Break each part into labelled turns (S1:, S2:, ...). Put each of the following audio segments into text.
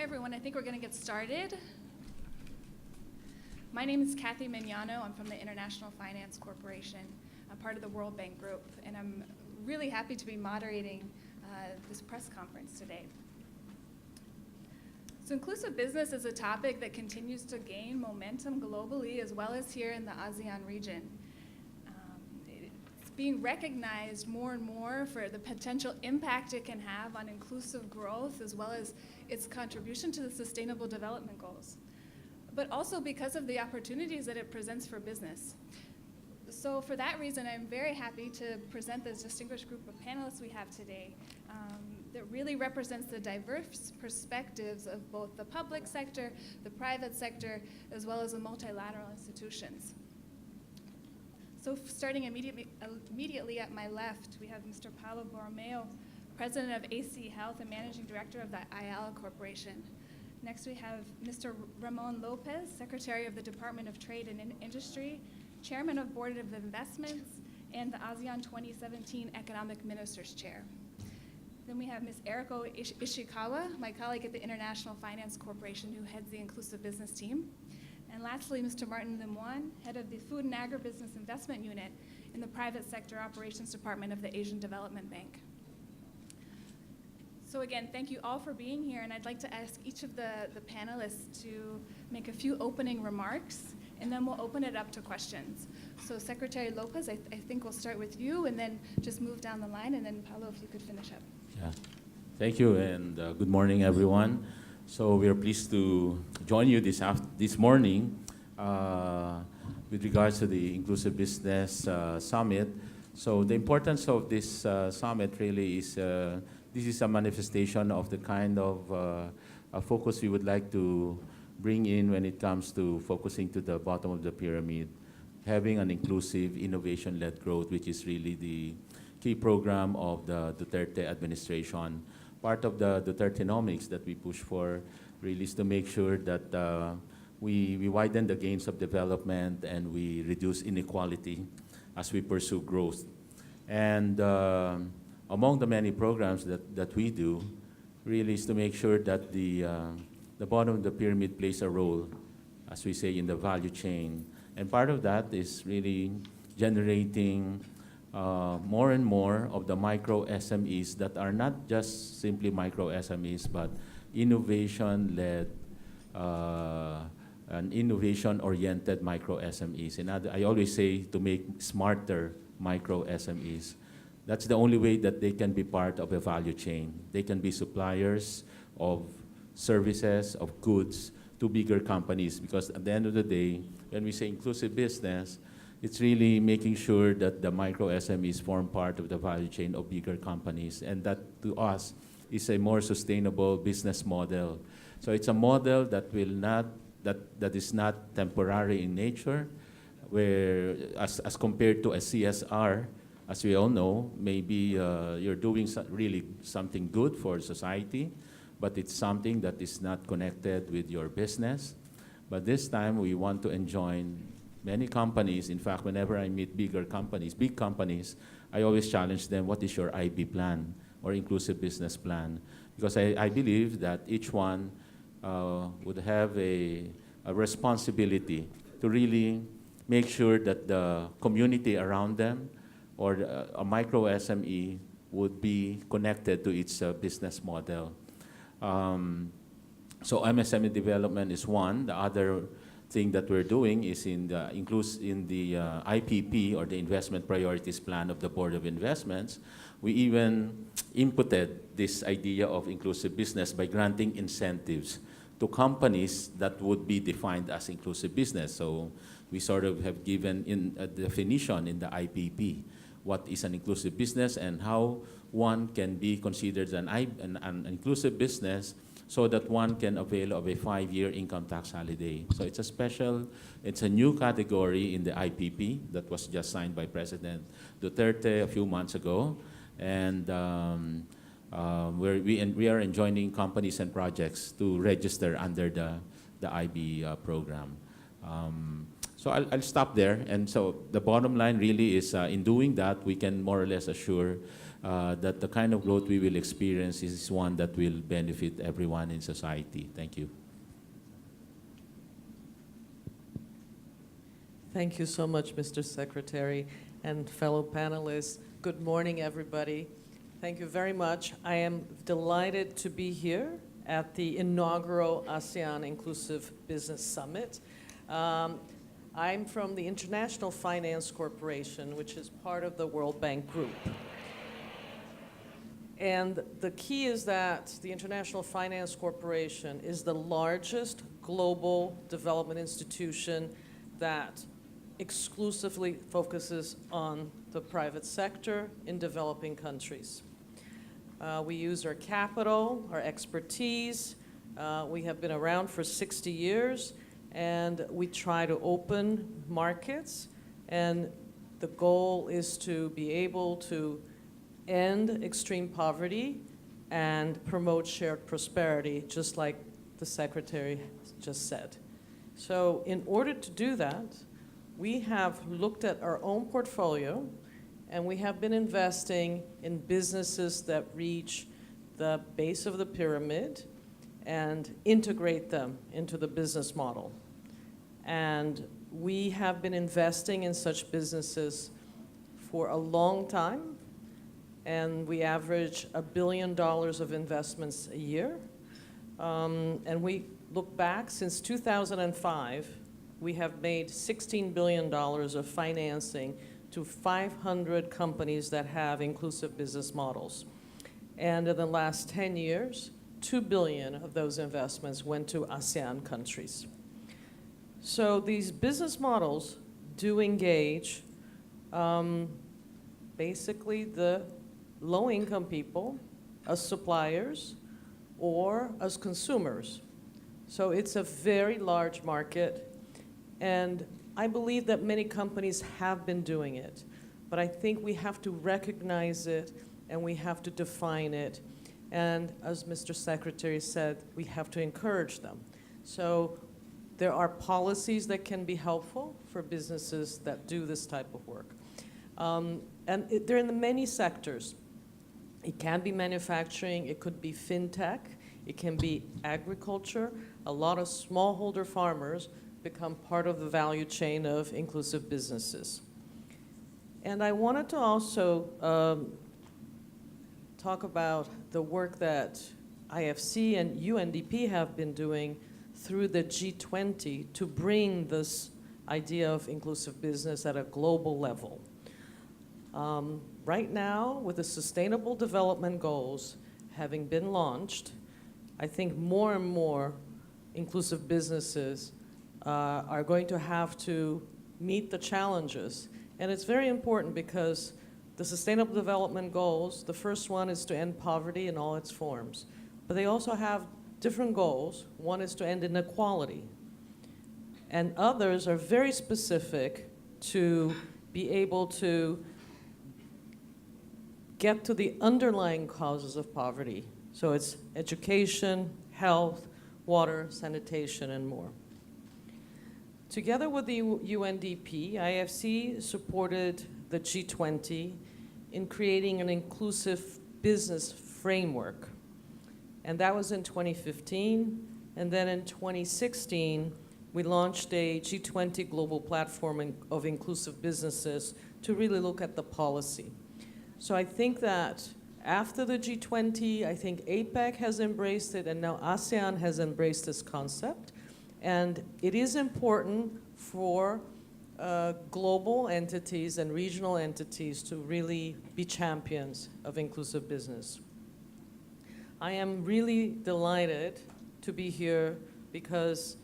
S1: Hi, everyone. I think we're going to get started. My name is Kathy Mignano. I'm from the International Finance Corporation. I'm part of the World Bank Group, and I'm really happy to be moderating this press conference today. So inclusive business is a topic that continues to gain momentum globally as well as here in the ASEAN region. It's being recognized more and more for the potential impact it can have on inclusive growth as well as its contribution to the Sustainable Development Goals, but also because of the opportunities that it presents for business. So for that reason, I'm very happy to present this distinguished group of panelists we have today that really represents the diverse perspectives of both the public sector, the private sector, as well as the multilateral institutions. So starting immediately at my left, we have Mr. Paulo Borromeo, President of AC Health and Managing Director of the Ayala Corporation. Next we have Mr. Ramon Lopez, Secretary of the Department of Trade and Industry, Chairman of Board of Investments, and the ASEAN 2017 Economic Ministers Chair. Then we have Ms. Eriko Ishikawa, my colleague at the International Finance Corporation, who heads the Inclusive Business Team. And lastly, Mr. Martin Lemoine, Head of the Food and Agribusiness Investment Unit in the Private Sector Operations Department of the Asian Development Bank. So again, thank you all for being here, and I'd like to ask each of the panelists to make a few opening remarks, and then we'll open it up to questions. So Secretary Lopez, I think we'll start with you, and then just move down the line, and then Paulo, if you could finish up.
S2: Yeah. Thank you, and good morning, everyone. So we are pleased to join you this morning with regards to the Inclusive Business Summit. So the importance of this summit really is this is a manifestation of the kind of a focus we would like to bring in when it comes to focusing to the bottom of the pyramid, having an inclusive, innovation-led growth, which is really the key program of the Duterte administration. Part of the Dutertenomics that we push for really is to make sure that we widen the gains of development and we reduce inequality as we pursue growth. And among the many programs that we do, really is to make sure that the bottom of the pyramid plays a role, as we say, in the value chain. And part of that is really generating more and more of the micro SMEs that are not just simply micro SMEs, but innovation-led and innovation-oriented micro SMEs. And I always say to make smarter micro SMEs. That's the only way that they can be part of a value chain. They can be suppliers of services, of goods to bigger companies, because at the end of the day, when we say inclusive business, it's really making sure that the micro SMEs form part of the value chain of bigger companies, and that to us is a more sustainable business model. So it's a model that will not that is not temporary in nature, where as compared to a CSR, as we all know, maybe you're doing really something good for society, but it's something that is not connected with your business. But this time we want to enjoin many companies. In fact, whenever I meet big companies, I always challenge them, what is your IB plan or inclusive business plan? Because I believe that each one would have a responsibility to really make sure that the community around them or a micro SME would be connected to its business model. So MSME development is one. The other thing that we're doing is in the IPP, or the Investment Priorities Plan of the Board of Investments. We even inputted this idea of inclusive business by granting incentives to companies that would be defined as inclusive business. So we sort of have given in a definition in the IPP what is an inclusive business and how one can be considered an inclusive business, so that one can avail of a 5-year income tax holiday. So it's a new category in the IPP that was just signed by President Duterte a few months ago. And we are enjoining companies and projects to register under the IB program. So I'll stop there. And so the bottom line really is in doing that, we can more or less assure that the kind of growth we will experience is one that will benefit everyone in society. Thank you.
S3: Thank you so much, Mr. Secretary and fellow panelists. Good morning, everybody. Thank you very much. I am delighted to be here at the inaugural ASEAN Inclusive Business Summit. I'm from the International Finance Corporation, which is part of the World Bank Group. And the key is that the International Finance Corporation is the largest global development institution that exclusively focuses on the private sector in developing countries. We use our capital, our expertise. We have been around for 60 years, and we try to open markets. And the goal is to be able to end extreme poverty and promote shared prosperity, just like the Secretary just said. So in order to do that, we have looked at our own portfolio, and we have been investing in businesses that reach the base of the pyramid and integrate them into the business model. And we have been investing in such businesses for a long time, and we average $1 billion of investments a year. And we look back, since 2005, we have made $16 billion of financing to 500 companies that have inclusive business models. And in the last 10 years, $2 billion of those investments went to ASEAN countries. So these business models do engage basically the low-income people as suppliers or as consumers. So it's a very large market. And I believe that many companies have been doing it, but I think we have to recognize it and we have to define it. And as Mr. Secretary said, we have to encourage them. So there are policies that can be helpful for businesses that do this type of work. They're in the many sectors. It can be manufacturing, it could be fintech, it can be agriculture. A lot of smallholder farmers become part of the value chain of inclusive businesses. And I wanted to also talk about the work that IFC and UNDP have been doing through the G20 to bring this idea of inclusive business at a global level. Right now, with the Sustainable Development Goals having been launched, I think more and more inclusive businesses are going to have to meet the challenges. And it's very important because the Sustainable Development Goals, the first one is to end poverty in all its forms. But they also have different goals. One is to end inequality. And others are very specific to be able to get to the underlying causes of poverty. So it's education, health, water, sanitation, and more. Together with the UNDP, IFC supported the G20 in creating an inclusive business framework. And that was in 2015. And then in 2016, we launched a G20 global platform of inclusive businesses to really look at the policy. So I think that after the G20, I think APEC has embraced it, and now ASEAN has embraced this concept. And it is important for global entities and regional entities to really be champions of inclusive business. I am really delighted to be here because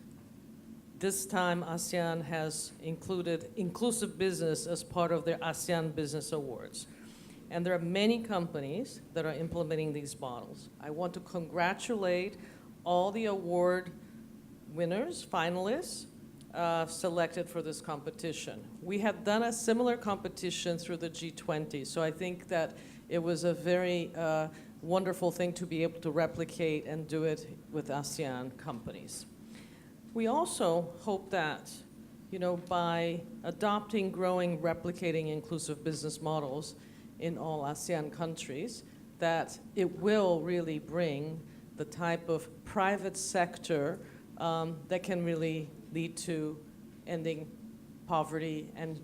S3: this time ASEAN has included inclusive business as part of their ASEAN Business Awards. And there are many companies that are implementing these models. I want to congratulate all the award winners, finalists, selected for this competition. We had done a similar competition through the G20, so I think that it was a very wonderful thing to be able to replicate and do it with ASEAN companies. We also hope that, by adopting, growing, replicating inclusive business models, in all ASEAN countries, that it will really bring the type of private sector that can really lead to ending poverty and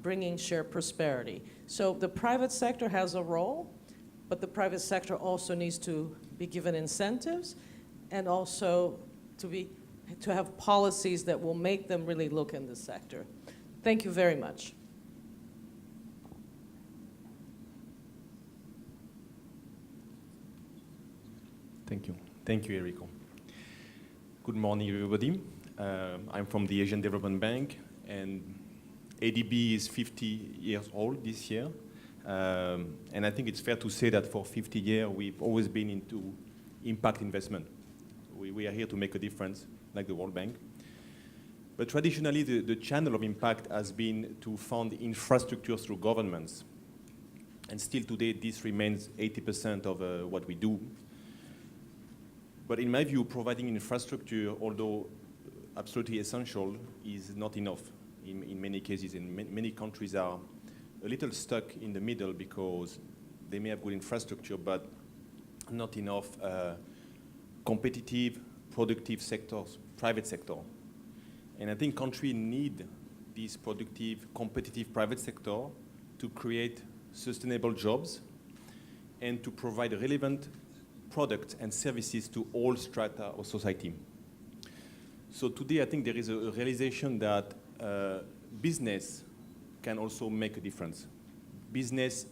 S3: bringing shared prosperity. So the private sector has a role, but the private sector also needs to be given incentives and also to have policies that will make them really look in this sector. Thank you very much.
S4: Thank you. Thank you, Enrico. Good morning, everybody. I'm from the Asian Development Bank, and ADB is 50 years old this year. And I think it's fair to say that for 50 years, we've always been into impact investment. We are here to make a difference, like the World Bank. But traditionally, the channel of impact has been to fund infrastructure through governments. And still today, this remains 80% of what we do. But in my view, providing infrastructure, although absolutely essential, is not enough in many cases. And many countries are a little stuck in the middle because they may have good infrastructure, but not enough competitive, productive sectors, private sector. And I think countries need this productive, competitive private sector to create sustainable jobs and to provide relevant products and services to all strata of society. So today I think there is a realization that business can also make a difference. Business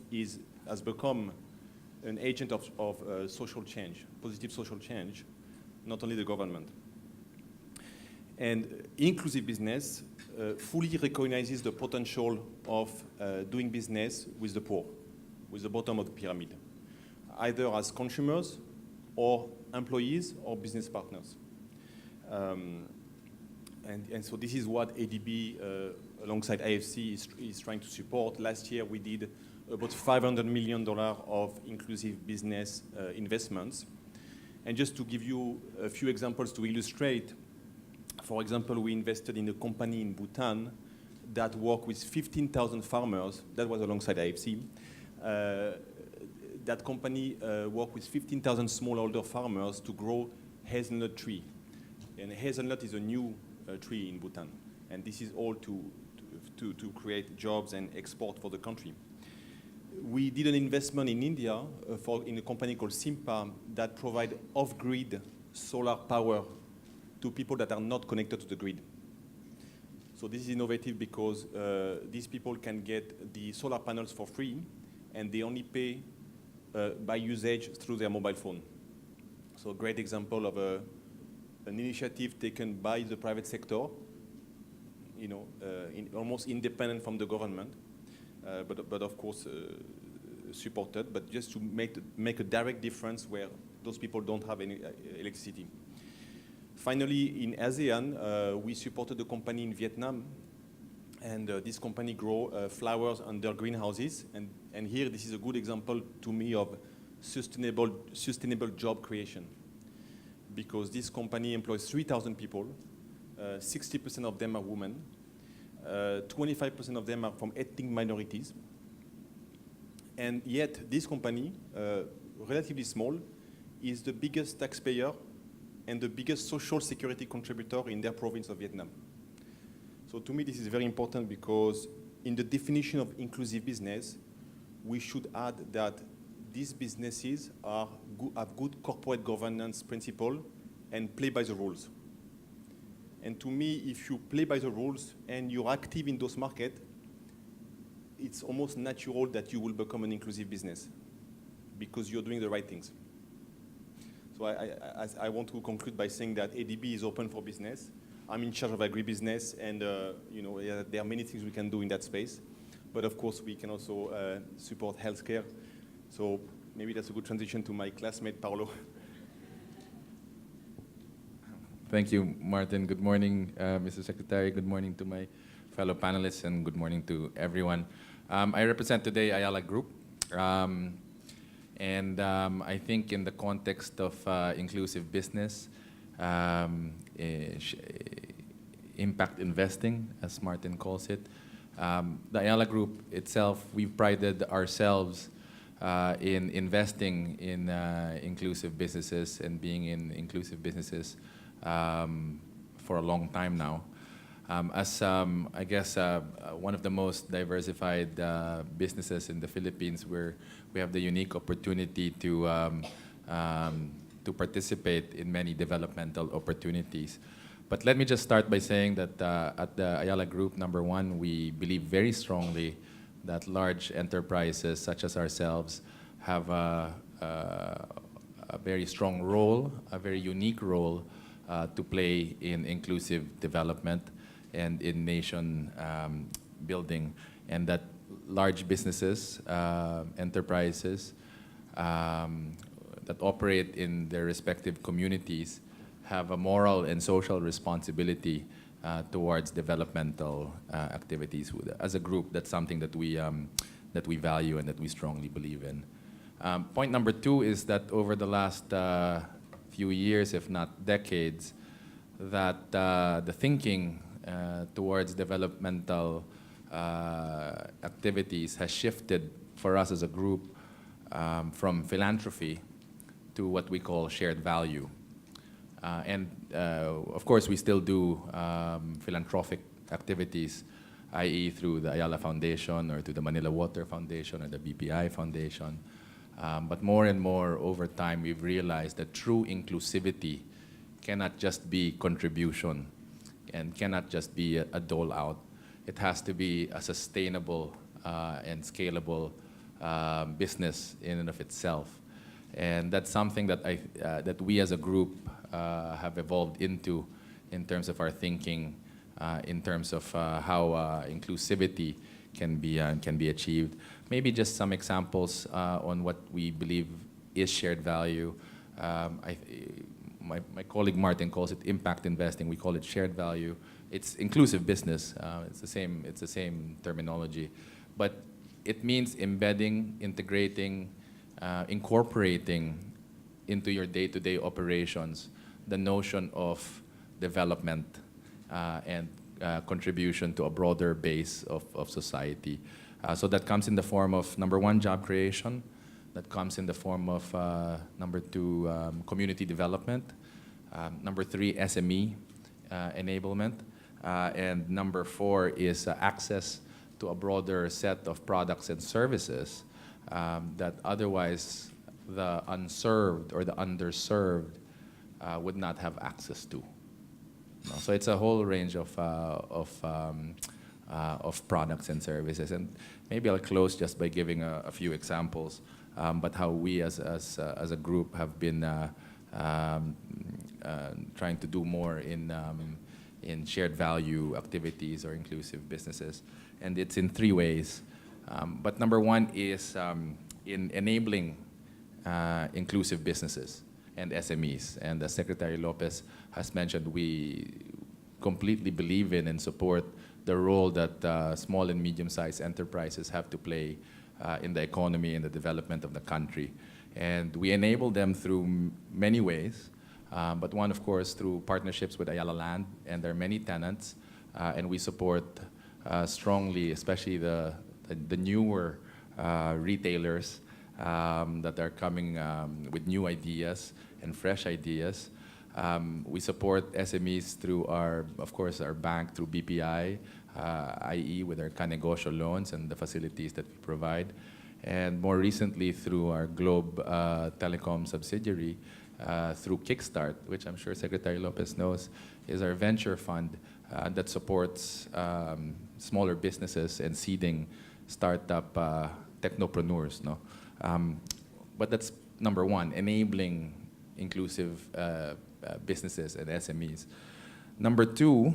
S4: has become an agent of social change, positive social change, not only the government. And inclusive business fully recognizes the potential of doing business with the poor, with the bottom of the pyramid, either as consumers or employees or business partners. And so this is what ADB, alongside IFC, is trying to support. Last year, we did about $500 million of inclusive business investments. And just to give you a few examples to illustrate, for example, we invested in a company in Bhutan that worked with 15,000 farmers. That was alongside IFC. That company worked with 15,000 smallholder farmers to grow hazelnut tree. And hazelnut is a new tree in Bhutan. And this is all to create jobs and export for the country. We did an investment in India in a company called Simpa that provide off-grid solar power to people that are not connected to the grid. So this is innovative because these people can get the solar panels for free, and they only pay by usage through their mobile phone. So a great example of an initiative taken by the private sector, almost independent from the government, but of course supported, but just to make a direct difference where those people don't have any electricity. Finally, in ASEAN, we supported a company in Vietnam, and this company grow flowers under greenhouses. And here, this is a good example to me of sustainable job creation, because this company employs 3,000 people. 60% of them are women. 25% of them are from ethnic minorities. And yet, this company, relatively small, is the biggest taxpayer and the biggest social security contributor in their province of Vietnam. So to me, this is very important because in the definition of inclusive business, we should add that these businesses have good corporate governance principle and play by the rules. And to me, if you play by the rules and you're active in those markets, it's almost natural that you will become an inclusive business because you're doing the right things. So I want to conclude by saying that ADB is open for business. I'm in charge of agribusiness, and there are many things we can do in that space. But of course, we can also support healthcare. So maybe that's a good transition to my classmate, Paolo.
S5: Thank you, Martin. Good morning, Mr. Secretary. Good morning to my fellow panelists, and good morning to everyone. I represent today Ayala Group. And I think in the context of inclusive business, impact investing, as Martin calls it, The Ayala Group itself, we've prided ourselves in investing in inclusive businesses and being in inclusive businesses for a long time now. I guess, one of the most diversified businesses in the Philippines, where we have the unique opportunity to participate in many developmental opportunities. But let me just start by saying that at the Ayala Group, number one, we believe very strongly that large enterprises such as ourselves have a very strong role, a very unique role to play in inclusive development and in nation building, and that large businesses, enterprises that operate in their respective communities have a moral and social responsibility towards developmental activities. As a group, that's something that we value and that we strongly believe in. Point number two is that over the last few years, if not decades, that the thinking towards developmental activities has shifted for us as a group from philanthropy to what we call shared value. Of course, we still do philanthropic activities, i.e. through the Ayala Foundation or through the Manila Water Foundation or the BPI Foundation. But more and more over time, we've realized that true inclusivity cannot just be contribution and cannot just be a dole out. It has to be a sustainable and scalable business in and of itself. And that's something that that we as a group have evolved into in terms of our thinking, in terms of how inclusivity can be achieved. Maybe just some examples on what we believe is shared value. My colleague Martin calls it impact investing. We call it shared value. It's inclusive business. It's the same terminology, but it means embedding, integrating, incorporating into your day-to-day operations the notion of development and contribution to a broader base of society. So that comes in the form of, number one, job creation. That comes in the form of, number two, community development. Number three, SME enablement. And number four is access to a broader set of products and services that otherwise the unserved or the underserved would not have access to. So it's a whole range of products and services. And maybe I'll close just by giving a few examples, but how we as a group have been trying to do more in shared value activities or inclusive businesses. And it's in three ways. But number one is in enabling inclusive businesses and SMEs. And as Secretary Lopez has mentioned, we completely believe in and support the role that small and medium-sized enterprises have to play in the economy and the development of the country. And we enable them through many ways, but one, of course, through partnerships with Ayala Land and their many tenants. And we support strongly, especially the newer retailers that are coming with new ideas and fresh ideas. We support SMEs through of course, our bank, through BPI, i.e. with our Kanegosyo loans and the facilities that we provide. And more recently, through our Globe Telecom subsidiary, through Kickstart, which I'm sure Secretary Lopez knows, is our venture fund that supports smaller businesses and seeding startup technopreneurs. No? But that's number one, enabling inclusive businesses and SMEs. Number two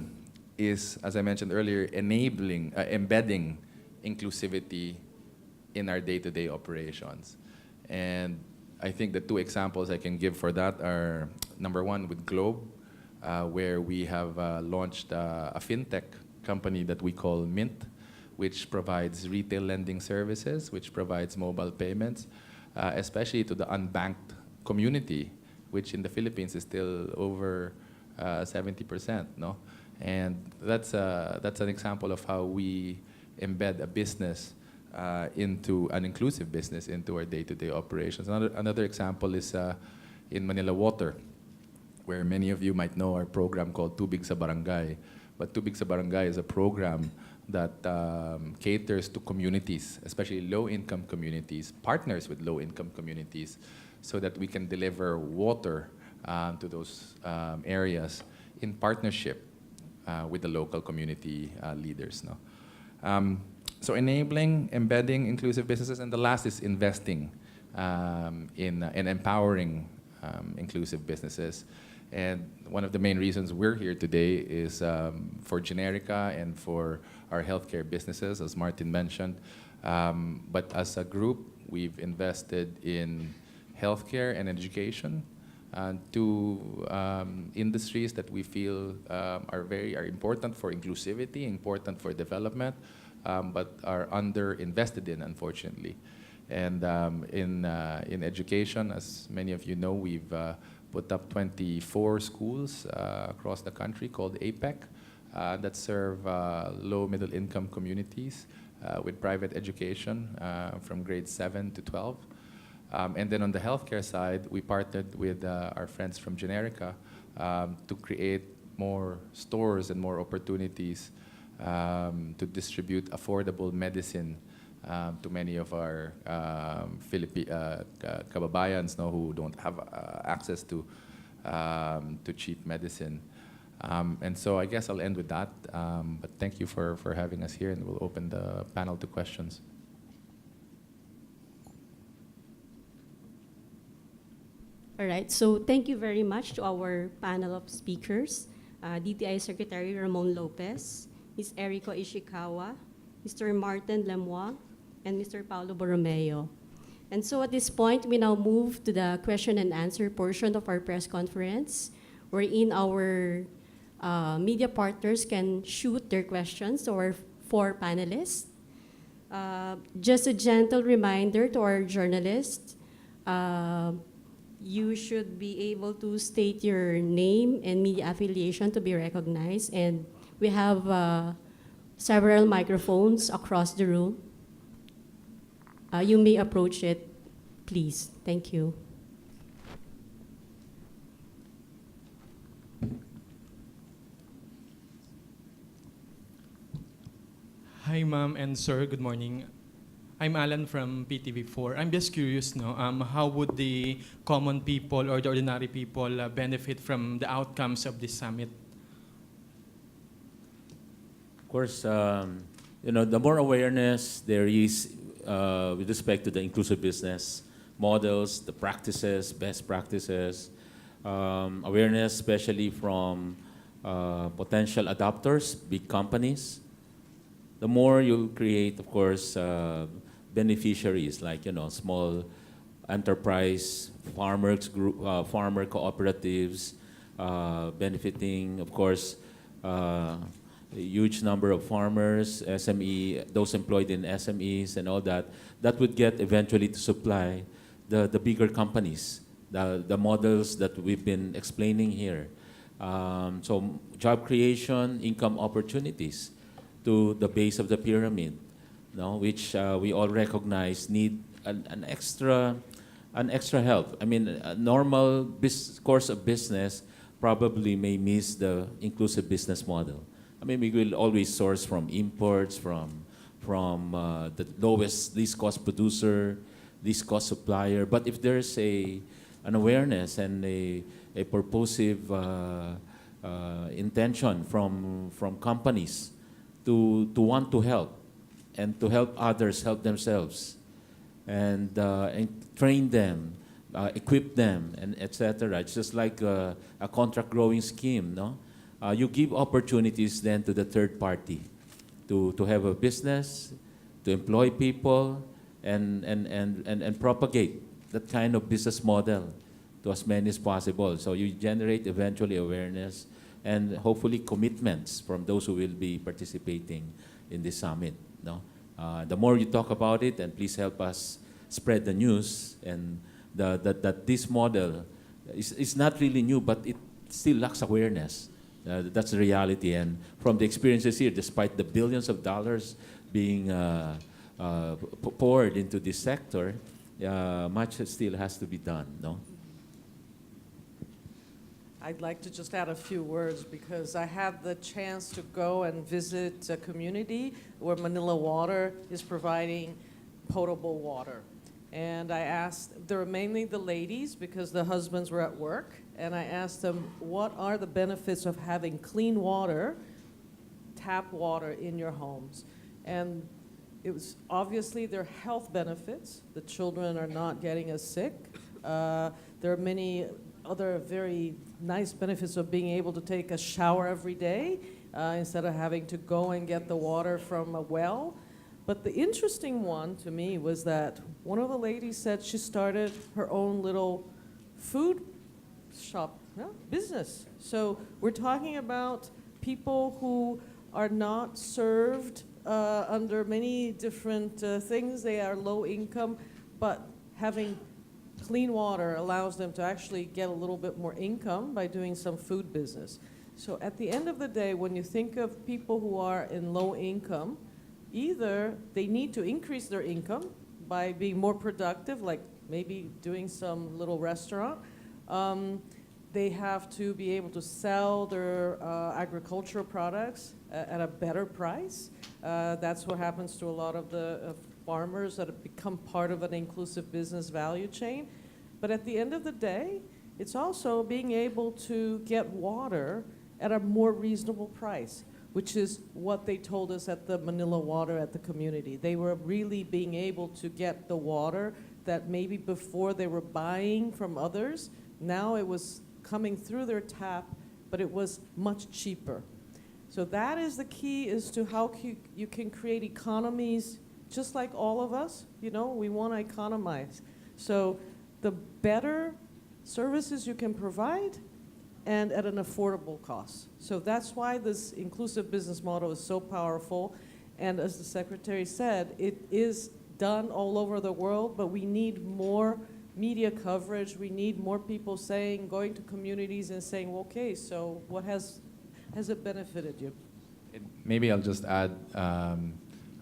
S5: is, as I mentioned earlier, embedding inclusivity in our day-to-day operations. And I think the two examples I can give for that are, number one, with Globe, where we have launched a fintech company that we call Mint, which provides retail lending services, which provides mobile payments, especially to the unbanked community, which in the Philippines is still over 70%. No? And that's an example of how we embed a business into an inclusive business into our day-to-day operations. Another example is in Manila Water, where many of you might know our program called Tubig sa Barangay. But Tubig sa Barangay is a program that caters to communities, especially low-income communities, partners with low-income communities, so that we can deliver water to those areas in partnership with the local community leaders. No? So enabling, embedding inclusive businesses, and the last is investing in empowering inclusive businesses. And one of the main reasons we're here today is for Generica and for our healthcare businesses, as Martin mentioned. But as a group, we've invested in healthcare and education, two industries that we feel are important for inclusivity, important for development, but are under-invested in, unfortunately. And in education, as many of you know, we've put up 24 schools across the country called APEC that serve low middle income communities with private education from grades 7 to 12. And then on the healthcare side, we partnered with our friends from Generica to create more stores and more opportunities to distribute affordable medicine to many of our kababayans who don't have access to cheap medicine. And so I guess I'll end with that. But thank you for having us here, and we'll open the panel to questions.
S6: All right, so thank you very much to our panel of speakers, DTI Secretary Ramon Lopez, Ms. Eriko Ishikawa, Mr. Martin Lemois, and Mr. Paulo Borromeo. And so at this point, we now move to the question and answer portion of our press conference, wherein our media partners can shoot their questions to our four panelists. Just a gentle reminder to our journalists, you should be able to state your name and media affiliation to be recognized. And we have several microphones across the room. You may approach it, please. Thank you.
S7: Hi, ma'am and sir. Good morning. I'm Alan from PTV4. I'm just curious, how would the common people or the ordinary people benefit from the outcomes of this summit?
S2: Of course, the more awareness there is with respect to the inclusive business models, the practices, best practices, awareness especially from potential adopters, big companies, the more you create, of course, beneficiaries like, small enterprise, farmers group, farmer cooperatives, benefiting, of course, a huge number of farmers, SME, those employed in SMEs and all that, that would get eventually to supply the bigger companies, the models that we've been explaining here. So job creation, income opportunities to the base of the pyramid, which we all recognize need an extra help. I mean, a normal course of business probably may miss the inclusive business model. I mean, we will always source from imports, from the least cost producer, least cost supplier. But if there's an awareness and a purposive intention from companies to want to help and to help others help themselves, and train them, equip them, and etc. It's just like a contract growing scheme, no? You give opportunities then to the third party to have a business, to employ people, and propagate that kind of business model to as many as possible. So you generate eventually awareness and hopefully commitments from those who will be participating in this summit. No? The more you talk about it, and please help us spread the news, and that this model is not really new, but it still lacks awareness. That's the reality. And from the experiences here, despite the billions of dollars being poured into this sector, much still has to be done, no?
S3: I'd like to just add a few words because I had the chance to go and visit a community where Manila Water is providing potable water. And I asked, there were mainly the ladies because the husbands were at work, and I asked them, what are the benefits of having clean water, tap water in your homes? And it was obviously their health benefits. The children are not getting as sick. There are many other very nice benefits of being able to take a shower every day instead of having to go and get the water from a well. But the interesting one to me was that one of the ladies said she started her own little food shop business. So we're talking about people who are not served under many different things. They are low income, but having clean water allows them to actually get a little bit more income by doing some food business. So at the end of the day, when you think of people who are in low income, either they need to increase their income by being more productive, like maybe doing some little restaurant. They have to be able to sell their agricultural products at a better price. That's what happens to a lot of the farmers that have become part of an inclusive business value chain. But at the end of the day, it's also being able to get water at a more reasonable price, which is what they told us at the Manila Water at the community. They were really being able to get the water that maybe before they were buying from others. Now it was coming through their tap, but it was much cheaper. So that is the key as to how you can create economies just like all of us. You know, we want to economize. So the better services you can provide and at an affordable cost. So that's why this inclusive business model is so powerful. And as the Secretary said, it is done all over the world, but we need more media coverage. We need more people saying, going to communities and saying, well, okay, so what has it benefited you?
S5: Maybe I'll just add, I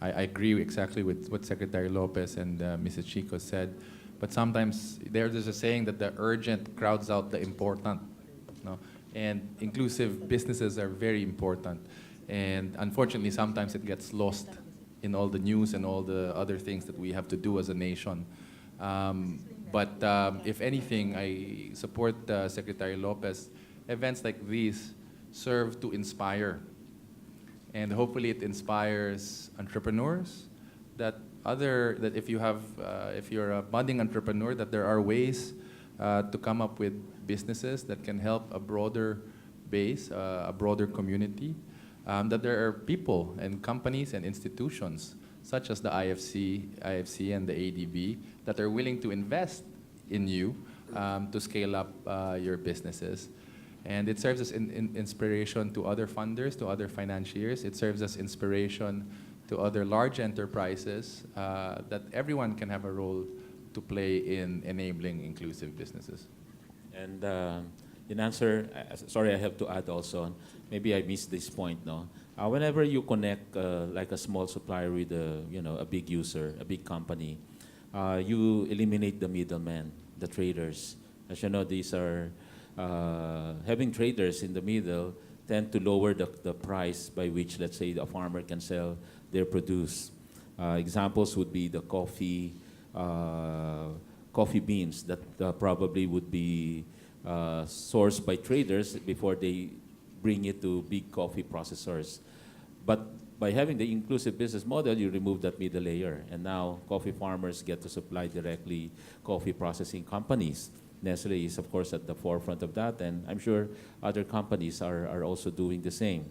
S5: agree exactly with what Secretary Lopez and Mrs. Chico said, but sometimes there's a saying that the urgent crowds out the important. No? And inclusive businesses are very important. And unfortunately, sometimes it gets lost in all the news and all the other things that we have to do as a nation. But if anything, I support Secretary Lopez. Events like these serve to inspire. And hopefully it inspires entrepreneurs that if you're a budding entrepreneur, that there are ways to come up with businesses that can help a broader base, a broader community, that there are people and companies and institutions such as the IFC and the ADB that are willing to invest in you to scale up your businesses. And it serves as inspiration to other funders, to other financiers. It serves as inspiration to other large enterprises that everyone can have a role to play in enabling inclusive businesses.
S2: And in answer, sorry, I have to add also, maybe I missed this point, no? Whenever you connect like a small supplier with a big user, a big company, you eliminate the middleman, the traders. As you know, these are, having traders in the middle tend to lower the price by which, let's say, a farmer can sell their produce. Examples would be the coffee beans that probably would be sourced by traders before they bring it to big coffee processors. But by having the inclusive business model, you remove that middle layer. And now coffee farmers get to supply directly coffee processing companies. Nestle is, of course, at the forefront of that, and I'm sure other companies are also doing the same.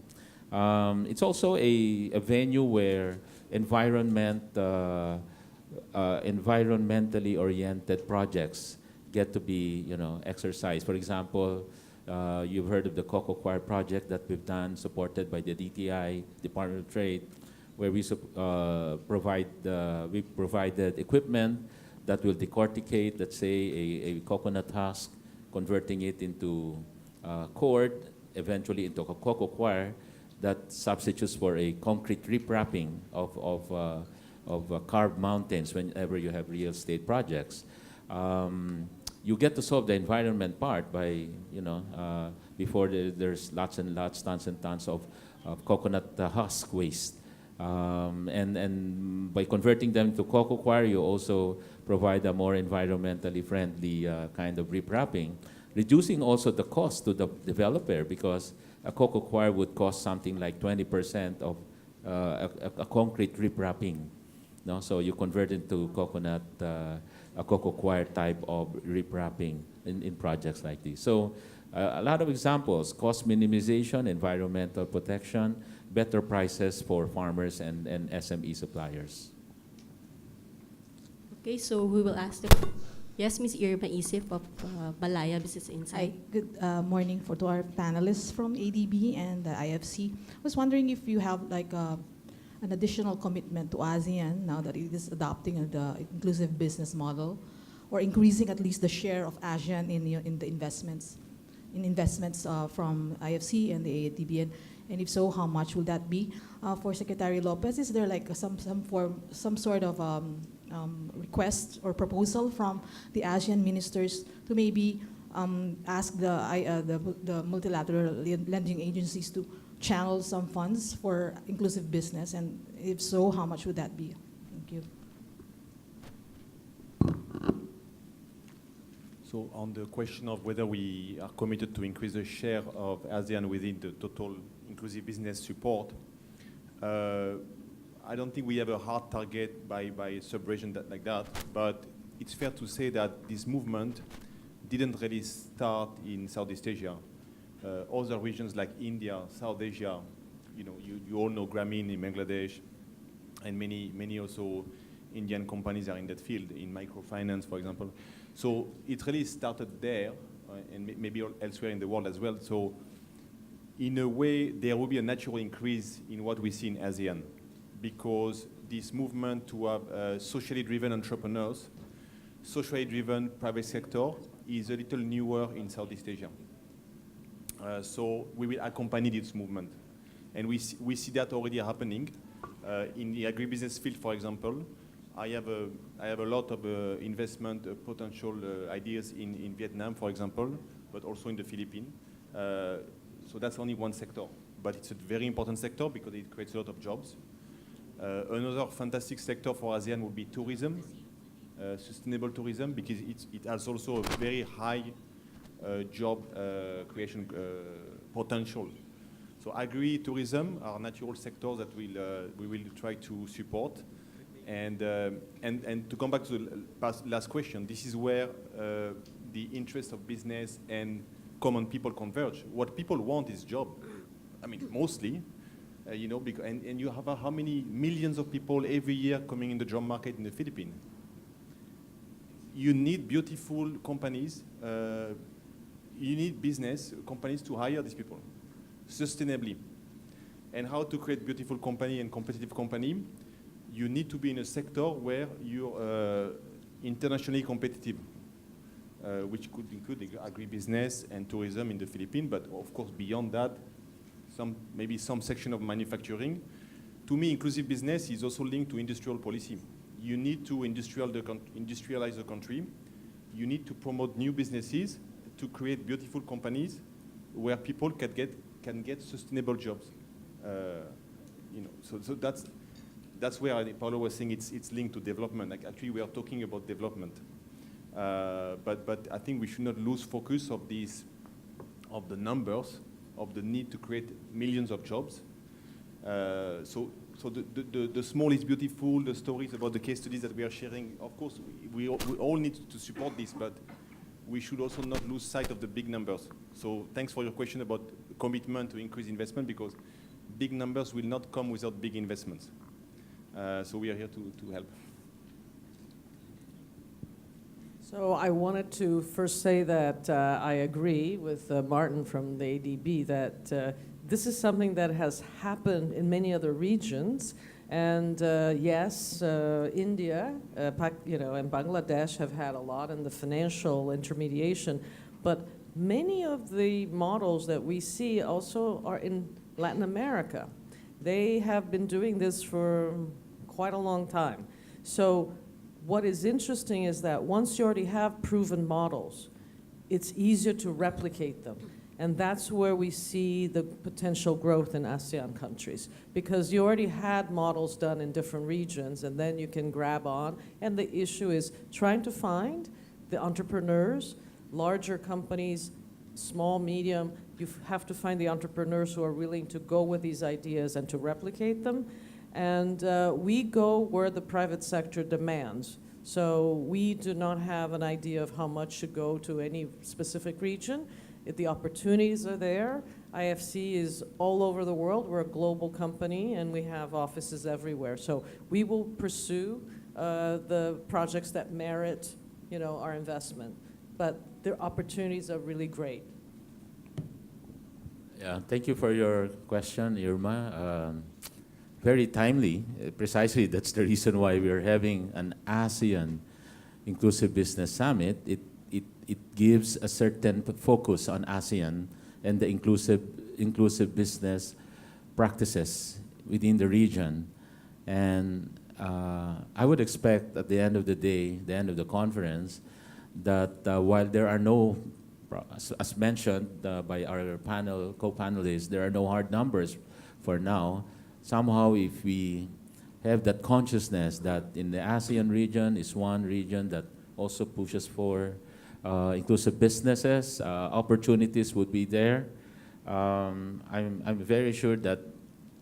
S2: It's also a venue where environmentally oriented projects get to be, exercised. For example, you've heard of the Cocoa Choir project that we've done, supported by the DTI, Department of Trade, where we provided equipment that will decorticate, let's say, a coconut husk, converting it into cord, eventually into a cocoa choir, that substitutes for a concrete riprapping of carved mountains whenever you have real estate projects. You get to solve the environment part by, before there's lots and lots, tons and tons of coconut husk waste. And by converting them to coco coir, you also provide a more environmentally friendly kind of riprapping, reducing also the cost to the developer, because a coco coir would cost something like 20% of a concrete riprapping. No? So you convert into coconut, a coco coir type of riprapping in projects like this. So a lot of examples: cost minimization, environmental protection, better prices for farmers and SME suppliers.
S6: Okay, so we will ask the... Yes, Ms. Irma Isip of Malaya Business
S8: Hi,
S6: Insight.
S8: good morning to our panelists from ADB and the IFC. I was wondering if you have like an additional commitment to ASEAN now that it is adopting the inclusive business model, or increasing at least the share of ASEAN in the investments from IFC and the ADB, and if so, how much will that be? For Secretary Lopez, is there like some sort of request or proposal from the ASEAN ministers to maybe ask the multilateral lending agencies to channel some funds for inclusive business, and if so, how much would that be? Thank you.
S4: So on the question of whether we are committed to increase the share of ASEAN within the total inclusive business support, I don't think we have a hard target by sub-region like that, but it's fair to say that this movement didn't really start in Southeast Asia. Other regions like India, South Asia, you all know Grameen in Bangladesh, and many also Indian companies are in that field, in microfinance, for example. So it really started there, and maybe elsewhere in the world as well. So in a way, there will be a natural increase in what we see in ASEAN, because this movement to have socially driven entrepreneurs, socially driven private sector is a little newer in Southeast Asia. So we will accompany this movement. And we see that already happening. In the agribusiness field, for example, I have a lot of investment potential ideas in Vietnam, for example, but also in the Philippines. So that's only one sector, but it's a very important sector because it creates a lot of jobs. Another fantastic sector for ASEAN would be tourism, sustainable tourism, because it has also a very high job creation potential. So agri-tourism are natural sectors that we will try to support. And to come back to the last question, this is where the interest of business and common people converge. What people want is job. I mean, mostly, because, and you have how many millions of people every year coming in the job market in the Philippines? You need beautiful companies. You need business companies to hire these people sustainably. And how to create beautiful company and competitive company? You need to be in a sector where you're internationally competitive, which could include agribusiness and tourism in the Philippines, but of course beyond that, maybe some section of manufacturing. To me, inclusive business is also linked to industrial policy. You need to industrialize the country. You need to promote new businesses to create beautiful companies where people can get sustainable jobs. So that's where Paulo was saying it's linked to development. Like actually, we are talking about development, but I think we should not lose focus of the numbers, of the need to create millions of jobs. So the small is beautiful. The stories about the case studies that we are sharing, of course, we all need to support this, but we should also not lose sight of the big numbers. So thanks for your question about commitment to increase investment, because big numbers will not come without big investments. So we are here to help.
S3: So I wanted to first say that I agree with Martin from the ADB that this is something that has happened in many other regions. And yes, India, and Bangladesh have had a lot in the financial intermediation, but many of the models that we see also are in Latin America. They have been doing this for quite a long time. So what is interesting is that once you already have proven models, it's easier to replicate them. And that's where we see the potential growth in ASEAN countries, because you already had models done in different regions, and then you can grab on. And the issue is trying to find the entrepreneurs, larger companies, small, medium. You have to find the entrepreneurs who are willing to go with these ideas and to replicate them. And we go where the private sector demands. So we do not have an idea of how much should go to any specific region. If the opportunities are there, IFC is all over the world. We're a global company, and we have offices everywhere. So we will pursue the projects that merit, our investment. But the opportunities are really great.
S2: Yeah, thank you for your question, Irma. Very timely. Precisely, that's the reason why we're having an ASEAN Inclusive Business Summit. It gives a certain focus on ASEAN and the inclusive business practices within the region. And I would expect at the end of the day, the end of the conference, that while there are no, as mentioned by our co-panelists, there are no hard numbers for now. Somehow, if we have that consciousness that in the ASEAN region is one region that also pushes for inclusive businesses, opportunities would be there. I'm very sure that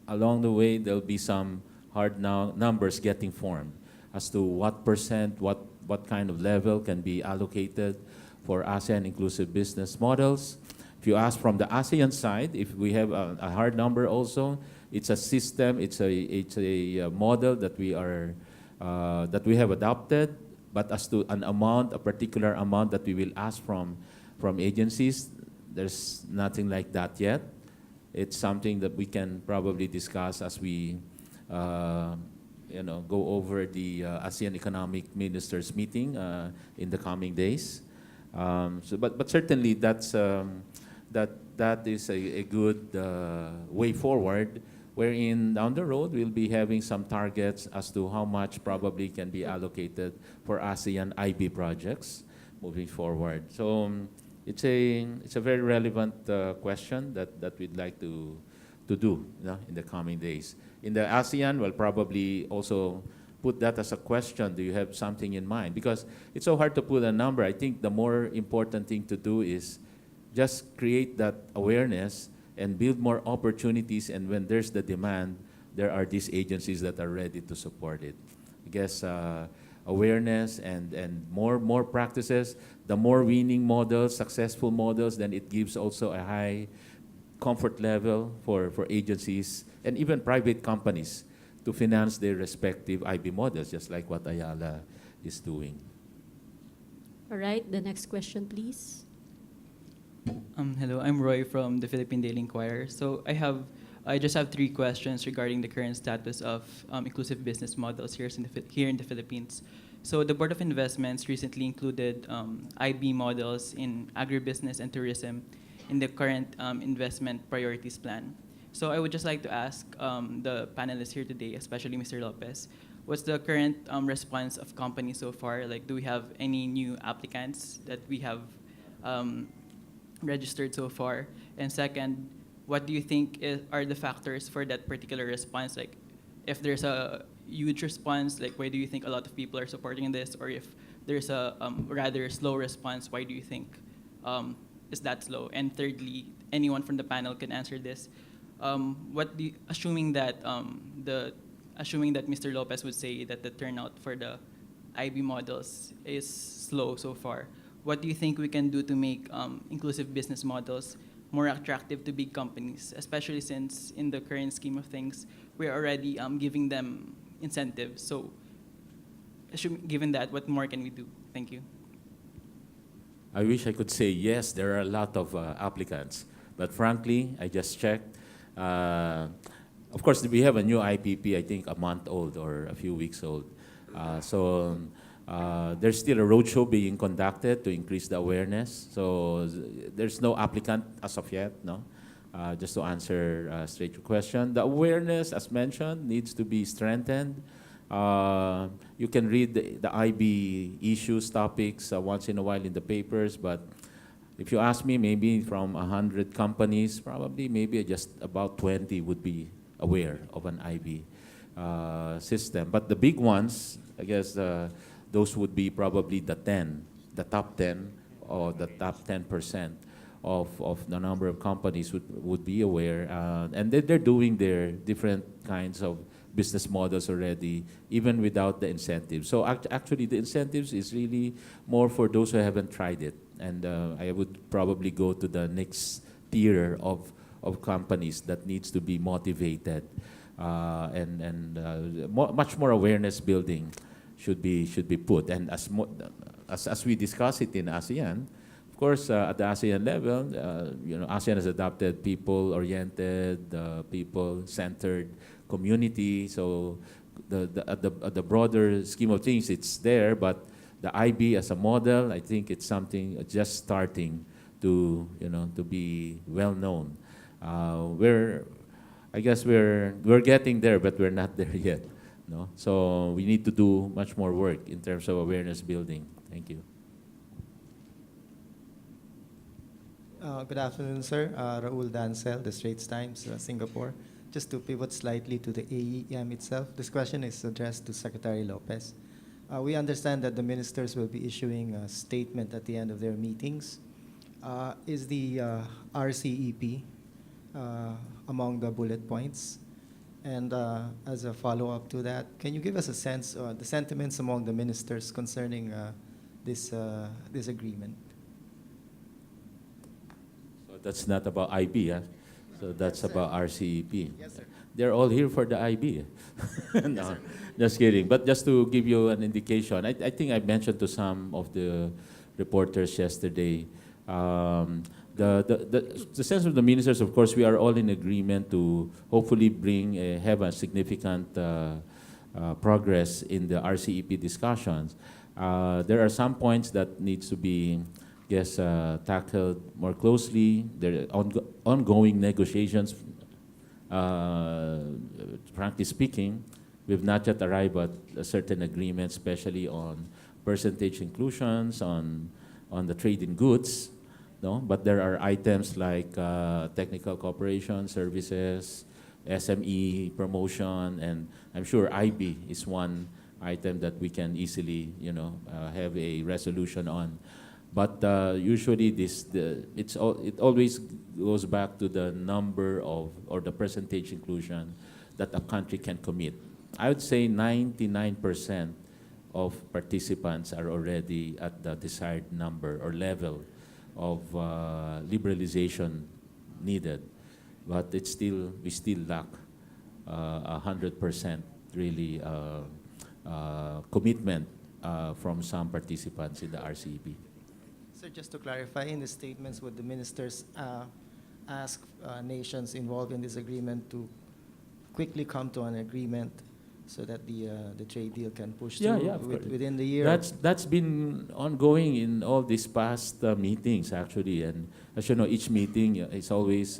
S2: along the way there'll be some hard numbers getting formed as to what percent, what kind of level can be allocated for ASEAN inclusive business models. If you ask from the ASEAN side, if we have a hard number also, it's a system, it's a model that we have adopted. But as to an amount, a particular amount that we will ask from agencies, there's nothing like that yet. It's something that we can probably discuss as we go over the ASEAN Economic Ministers meeting in the coming days. But certainly that is a good way forward, wherein down the road we'll be having some targets as to how much probably can be allocated for ASEAN IB projects moving forward. So it's a very relevant question that we'd like to do in the coming days. In the ASEAN, we'll probably also put that as a question. Do you have something in mind? Because it's so hard to put a number. I think the more important thing to do is just create that awareness and build more opportunities, and when there's the demand, there are these agencies that are ready to support it. I guess awareness and more practices, the more winning models, successful models, then it gives also a high comfort level for agencies and even private companies to finance their respective IB models, just like what Ayala is doing.
S6: All right, the next question, please.
S9: Hello, I'm Roy from the Philippine Daily Inquirer. So I just have 3 questions regarding the current status of inclusive business models here in the Philippines. So the Board of Investments recently included IB models in agribusiness and tourism in the current investment priorities plan. So I would just like to ask the panelists here today, especially Mr. Lopez, what's the current response of companies so far? Like, do we have any new applicants that we have registered so far? And second, what do you think are the factors for that particular response? Like, if there's a huge response, like, why do you think a lot of people are supporting this? Or if there's a rather slow response, why do you think is that slow? And thirdly, anyone from the panel can answer this. Assuming that Mr. Lopez would say that the turnout for the IB models is slow so far, what do you think we can do to make inclusive business models more attractive to big companies, especially since in the current scheme of things, we're already giving them incentives? So given that, what more can we do? Thank you.
S2: I wish I could say yes, there are a lot of applicants. But frankly, I just checked. Of course, we have a new IPP, I think a month old or a few weeks old. There's still a roadshow being conducted to increase the awareness. So there's no applicant as of yet, no. just to answer straight your question, the awareness, as mentioned, needs to be strengthened. You can read the IB issues, topics once in a while in the papers, but if you ask me, maybe from 100 companies, probably maybe just about 20 would be aware of an IB system. But the big ones, I guess those would be probably the top 10 or the top 10% of the number of companies would be aware. And they're doing their different kinds of business models already, even without the incentives. So actually, the incentives is really more for those who haven't tried it. And I would probably go to the next tier of companies that needs to be motivated, and much more awareness building should be put. And as we discuss it in ASEAN, of course, at the ASEAN level, ASEAN has adopted people-oriented, people-centered community. So at the broader scheme of things, it's there. But the IB as a model, I think it's something just starting to be well known. I guess we're getting there, but we're not there yet. No, so we need to do much more work in terms of awareness building. Thank you.
S10: Good afternoon, sir. Raul Dancel, The Straits Times, Singapore. Just to pivot slightly to the AEM itself, this question is addressed to Secretary Lopez. We understand that the ministers will be issuing a statement at the end of their meetings. Is the RCEP among the bullet points? And as a follow-up to that, can you give us a sense of the sentiments among the ministers concerning this agreement?
S2: So that's not about IB, huh? So that's about RCEP.
S10: Yes, sir.
S2: They're all here for the IB. No,
S10: Yes, sir.
S2: just kidding. But just to give you an indication, I think I mentioned to some of the reporters yesterday, the sense of the ministers, of course, we are all in agreement to hopefully have a significant progress in the RCEP discussions. There are some points that needs to be, tackled more closely. There are ongoing negotiations. Frankly speaking, we've not yet arrived at a certain agreement, especially on percentage inclusions, on the trade in goods. No, but there are items like technical cooperation services, SME promotion, and I'm sure IB is one item that we can easily, have a resolution on. But usually it always goes back to the number of or the percentage inclusion that a country can commit. I would say 99% of participants are already at the desired number or level of liberalization needed, but we still lack 100% really commitment from some participants in the RCEP.
S10: Sir, just to clarify, in the statements, would the ministers ask nations involved in this agreement to quickly come to an agreement so that the trade deal can push through within the year?
S2: That's been ongoing in all these past meetings, actually. And as you know, each meeting is always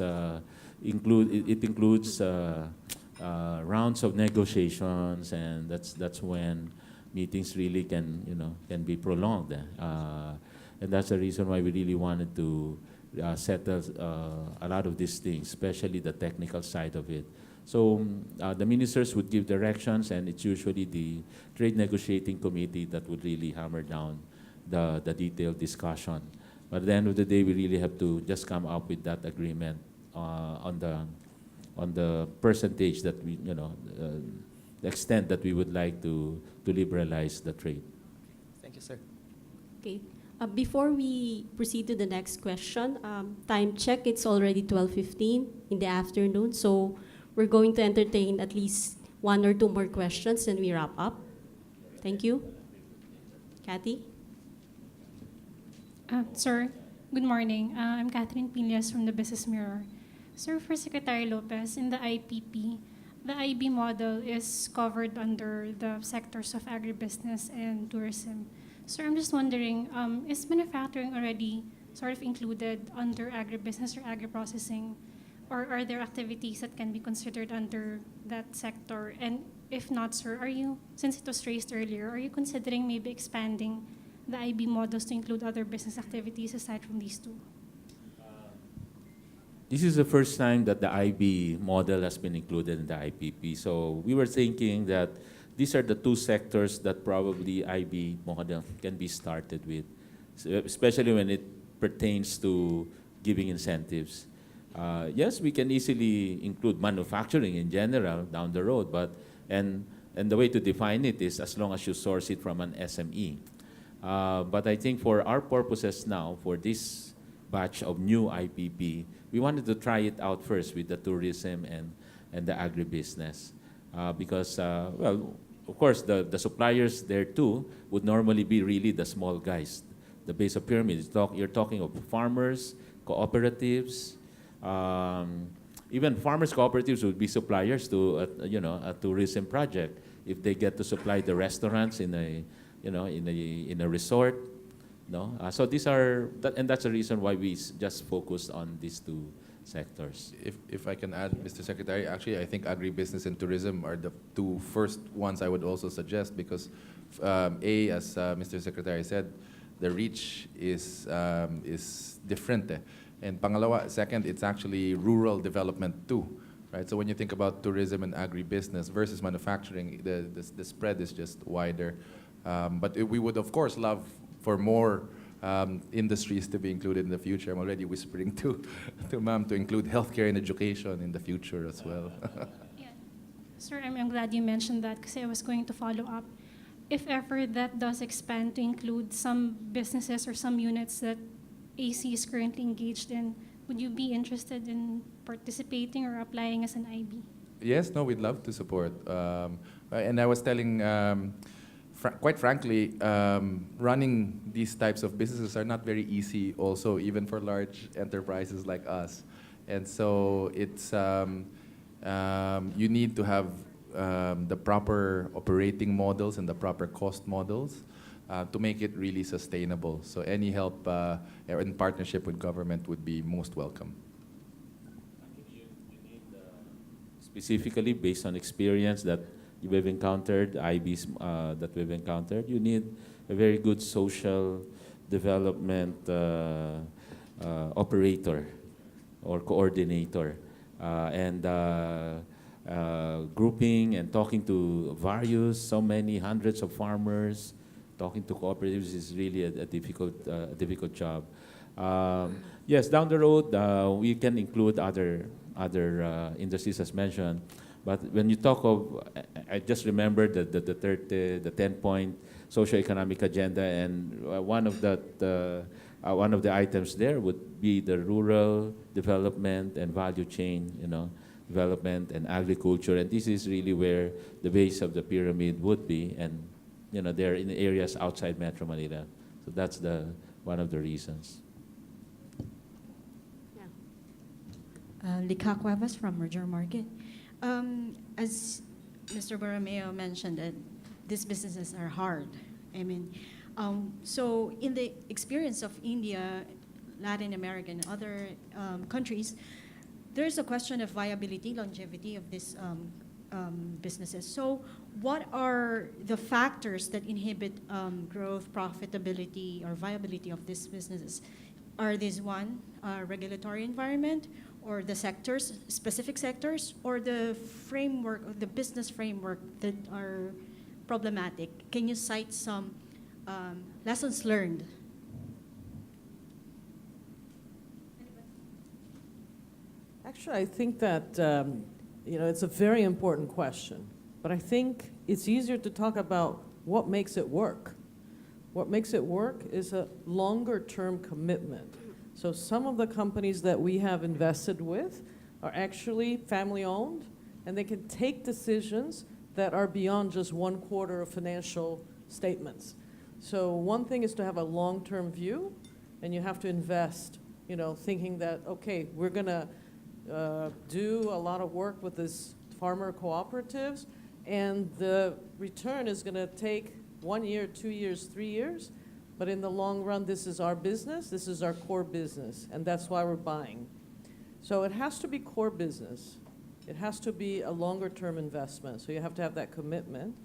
S2: includes rounds of negotiations, and that's when meetings really can be prolonged. And that's the reason why we really wanted to settle a lot of these things, especially the technical side of it. So the ministers would give directions, and it's usually the Trade Negotiating Committee that would really hammer down the detailed discussion. But at the end of the day, we really have to just come up with that agreement on the percentage that the extent that we would like to liberalize the trade.
S10: Thank you, sir.
S6: Okay. Before we proceed to the next question, time check, it's already 12:15 in the afternoon, so we're going to entertain at least one or two more questions and we wrap up. Thank you. Kathy?
S11: Sir, good morning. I'm Catherine Piñas from the Business Mirror. Sir, for Secretary Lopez, in the IPP, the IB model is covered under the sectors of agribusiness and tourism. Sir, I'm just wondering, is manufacturing already sort of included under agribusiness or agri-processing Or are there activities that can be considered under that sector? And if not, sir, are you, since it was raised earlier, are you considering maybe expanding the IB models to include other business activities aside from these two?
S2: This is the first time that the IB model has been included in the IPP. So we were thinking that these are the two sectors that probably IB model can be started with, especially when it pertains to giving incentives. Yes, we can easily include manufacturing in general down the road, and the way to define it is as long as you source it from an SME. But I think for our purposes now, for this batch of new IPP, we wanted to try it out first with the tourism and the agribusiness. Because, well, of course, the suppliers there too would normally be really the small guys, the base of pyramid. You're talking of farmers, cooperatives, even farmers' cooperatives would be suppliers to a tourism project if they get to supply the restaurants in a resort. No, so these are and that's the reason why we just focused on these two sectors.
S5: If I can add, Mr. Secretary, actually, I think agribusiness and tourism are the two first ones I would also suggest because, as Mr. Secretary said, the reach is different. And pangalawa, second, it's actually rural development too, right? So when you think about tourism and agribusiness versus manufacturing, the spread is just wider. But we would, of course, love for more industries to be included in the future. I'm already whispering to ma'am to include healthcare and education in the future as well.
S11: Yeah. Sir, I'm glad you mentioned that because I was going to follow up. If ever that does expand to include some businesses or some units that AC is currently engaged in, would you be interested in participating or applying as an IB?
S5: Yes, no, we'd love to support. And I was telling, quite frankly, running these types of businesses are not very easy also, even for large enterprises like us. And so it's, you need to have the proper operating models and the proper cost models to make it really sustainable. So any help in partnership with government would be most welcome.
S2: Specifically, based on experience that we've encountered, IBs that we've encountered, you need a very good social development operator or coordinator. And grouping and talking to so many hundreds of farmers, talking to cooperatives is really a difficult job. Yes, down the road, we can include other industries as mentioned. But when you talk of, I just remembered the 10-point socio-economic agenda, and one of the items there would be the rural development and value chain, development and agriculture, and this is really where the base of the pyramid would be, and they're in areas outside Metro Manila. So that's one of the reasons.
S12: Likha Cuevas from Merger Market. As Mr. Borromeo mentioned, that these businesses are hard. I mean, so in the experience of India, Latin America, and other countries, there's a question of viability, longevity of these businesses. So what are the factors that inhibit growth, profitability, or viability of these businesses? Are these one, regulatory environment, or the sectors, specific sectors, or the framework, the business framework that are problematic? Can you cite some lessons learned?
S3: Actually, I think that it's a very important question, but I think it's easier to talk about what makes it work. What makes it work is a longer-term commitment. So some of the companies that we have invested with are actually family-owned, and they can take decisions that are beyond just 1 quarter of financial statements. So one thing is to have a long-term view, and you have to invest, thinking that, okay, we're going to do a lot of work with these farmer cooperatives, and the return is going to take 1 year, 2 years, 3 years. But in the long run, this is our business, this is our core business, and that's why we're buying. So it has to be core business. It has to be a longer-term investment. So you have to have that commitment.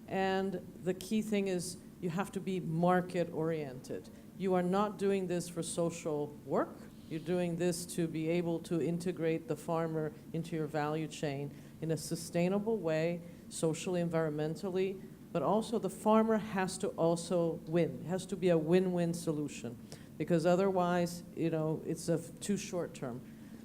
S3: And the key thing is you have to be market-oriented. You are not doing this for social work. You're doing this to be able to integrate the farmer into your value chain in a sustainable way, socially, environmentally, but also the farmer has to also win. It has to be a win-win solution, because otherwise, it's too short term.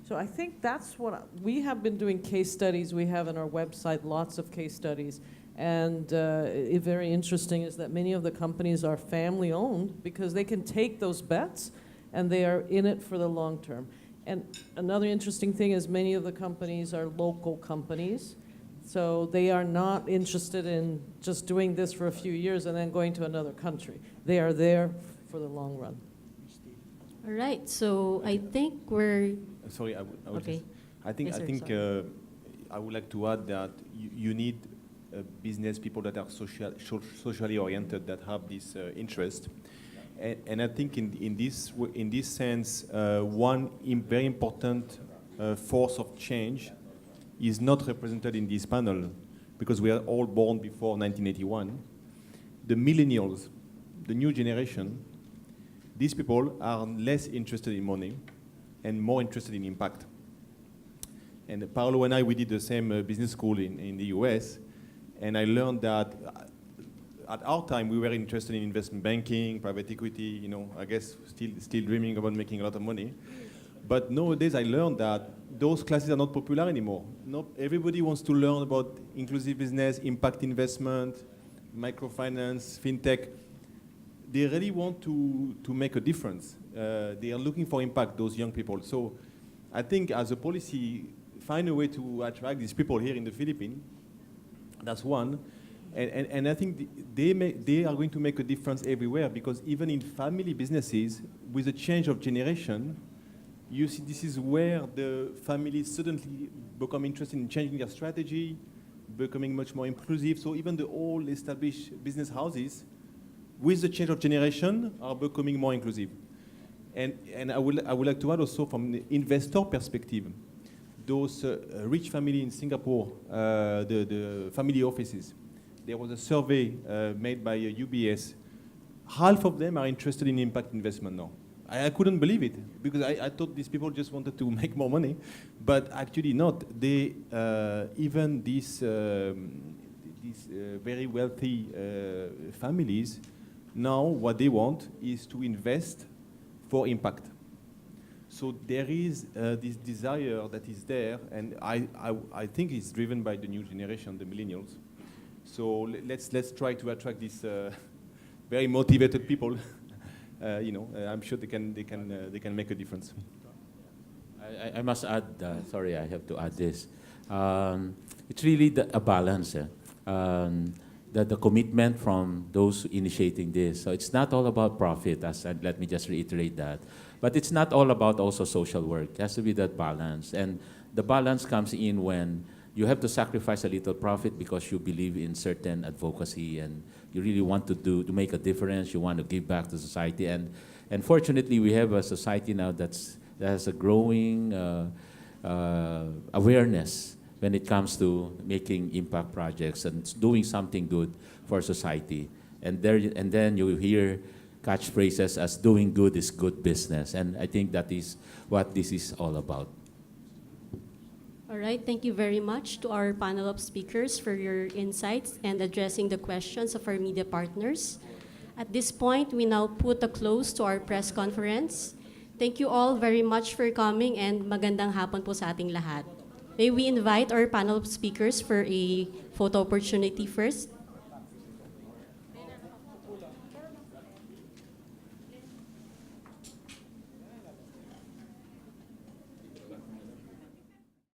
S3: So I think that's what we have been doing. Case studies. We have on our website lots of case studies. And very interesting is that many of the companies are family-owned because they can take those bets and they are in it for the long term. And another interesting thing is many of the companies are local companies. So they are not interested in just doing this for a few years and then going to another country. They are there for the long run.
S6: All right, so I think we're...
S4: Sorry, I would
S6: Okay.
S4: just, I think,
S6: Yes,
S4: I
S6: sir,
S4: think
S6: sorry.
S4: I would like to add that you need business people that are socially oriented, that have this interest. And I think in this sense, one very important force of change is not represented in this panel, because we are all born before 1981. The millennials, the new generation, these people are less interested in money and more interested in impact. And Paolo and I, we did the same business school in the US, and I learned that at our time we were interested in investment banking, private equity, I guess still dreaming about making a lot of money. But nowadays I learned that those classes are not popular anymore. Not everybody wants to learn about inclusive business, impact investment, microfinance, fintech. They really want to make a difference. They are looking for impact, those young people. So I think as a policy, find a way to attract these people here in the Philippines. That's one. And I think they are going to make a difference everywhere, because even in family businesses, with a change of generation, you see this is where the families suddenly become interested in changing their strategy, becoming much more inclusive. So even the old established business houses, with the change of generation, are becoming more inclusive. And I would like to add also from the investor perspective, those rich family in Singapore, the family offices, there was a survey made by UBS. Half of them are interested in impact investment now. I couldn't believe it, because I thought these people just wanted to make more money, but actually not. They, even these very wealthy families, now what they want is to invest for impact. So there is this desire that is there, and I think it's driven by the new generation, the millennials. So let's try to attract these very motivated people. I'm sure they can make a difference.
S2: I must add, sorry, I have to add this. It's really a balance. The commitment from those initiating this. So it's not all about profit, let me just reiterate that. But it's not all about also social work. It has to be that balance. And the balance comes in when you have to sacrifice a little profit because you believe in certain advocacy and you really want to make a difference. You want to give back to society. And fortunately, we have a society now that has a growing awareness when it comes to making impact projects and doing something good for society. And then you hear catchphrases as doing good is good business. And I think that is what this is all about.
S6: All right, thank you very much to our panel of speakers for your insights and addressing the questions of our media partners. At this point, we now put a close to our press conference. Thank you all very much for coming, and magandang hapon po sa ating lahat. May we invite our panel of speakers for a photo opportunity first.